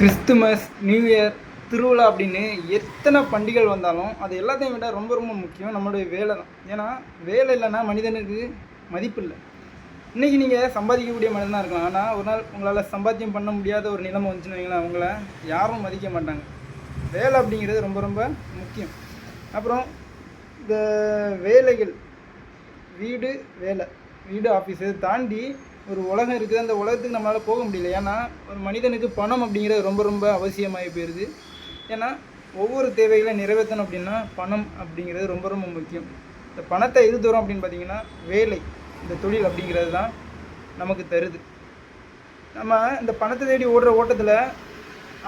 Christmas, new year, திருவிழா அப்படின்னு எத்தனை பண்டிகைகள் வந்தாலும் அது எல்லாத்தையும் விட ரொம்ப ரொம்ப முக்கியம் நம்மளுடைய வேலை தான். ஏன்னா வேலை இல்லைன்னா மனிதனுக்கு மதிப்பு இல்லை. இன்றைக்கி நீங்கள் சம்பாதிக்கக்கூடிய மனிதனாக இருக்கலாம், ஆனால் ஒரு நாள் உங்களால் சம்பாத்தியம் பண்ண முடியாத ஒரு நிலைமை வந்துச்சுன்னு வைங்களேன், அவங்கள யாரும் மதிக்க மாட்டாங்க. வேலை அப்படிங்கிறது ரொம்ப ரொம்ப முக்கியம். அப்புறம் இந்த வேலைகள், வீடு வேலை, வீடு ஆஃபீஸை தாண்டி ஒரு உலகம் இருக்குது. அந்த உலகத்துக்கு நம்மளால் போக முடியல. ஏன்னா ஒரு மனிதனுக்கு பணம் அப்படிங்கிறது ரொம்ப ரொம்ப அவசியமாகி போயிடுது. ஏன்னா ஒவ்வொரு தேவைகளை நிறைவேற்றணும் அப்படின்னா பணம் அப்படிங்கிறது ரொம்ப ரொம்ப முக்கியம். இந்த பணத்தை எது தரும் அப்படின்னு பார்த்தீங்கன்னா வேலை, இந்த தொழில் அப்படிங்கிறது தான் நமக்கு தருது. நம்ம இந்த பணத்தை தேடி ஓடுற ஓட்டத்தில்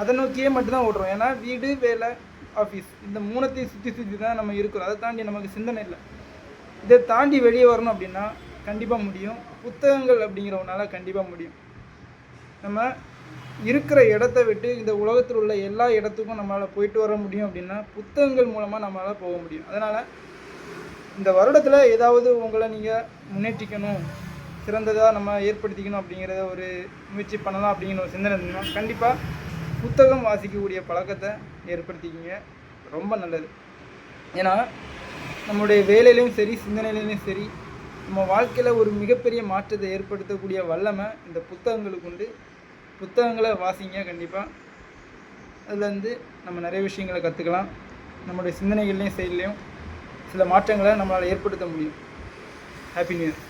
அதை நோக்கியே மட்டும்தான் ஓடுறோம். ஏன்னா வீடு வேலை ஆஃபீஸ் இந்த மூணத்தையும் சுற்றி சுற்றி தான் நம்ம இருக்கிறோம். அதை தாண்டி நமக்கு சிந்தனை இல்லை. இதை தாண்டி வெளியே வரணும் அப்படின்னா கண்டிப்பாக முடியும். புத்தகங்கள் அப்படிங்கிறவனால கண்டிப்பாக முடியும். நம்ம இருக்கிற இடத்த விட்டு இந்த உலகத்தில் உள்ள எல்லா இடத்துக்கும் நம்மளால் போயிட்டு வர முடியும் அப்படின்னா புத்தகங்கள் மூலமாக நம்மளால் போக முடியும். அதனால் இந்த வருடத்தில் ஏதாவது உங்களை நீங்கள் முன்னேற்றிக்கணும், சிறந்ததாக நம்ம ஏற்படுத்திக்கணும் அப்படிங்கிறத ஒரு முயற்சி பண்ணலாம் அப்படிங்கிற ஒரு சிந்தனை இருந்தோம்னா கண்டிப்பாக புத்தகம் வாசிக்கக்கூடிய பழக்கத்தை ஏற்படுத்திக்கிங்க. ரொம்ப நல்லது. ஏன்னா நம்முடைய வேலையிலையும் சரி சிந்தனையிலையும் சரி நம்ம வாழ்க்கையில் ஒரு மிகப்பெரிய மாற்றத்தை ஏற்படுத்தக்கூடிய வல்லமை இந்த புத்தகங்களுக்கு உண்டு. புத்தகங்களை வாசிங்க. கண்டிப்பாக அதுலேருந்து நம்ம நிறைய விஷயங்களை கற்றுக்கலாம். நம்முடைய சிந்தனைகள்லையும் செயல்லையும் சில மாற்றங்களை நம்மளால் ஏற்படுத்த முடியும். Happy new year.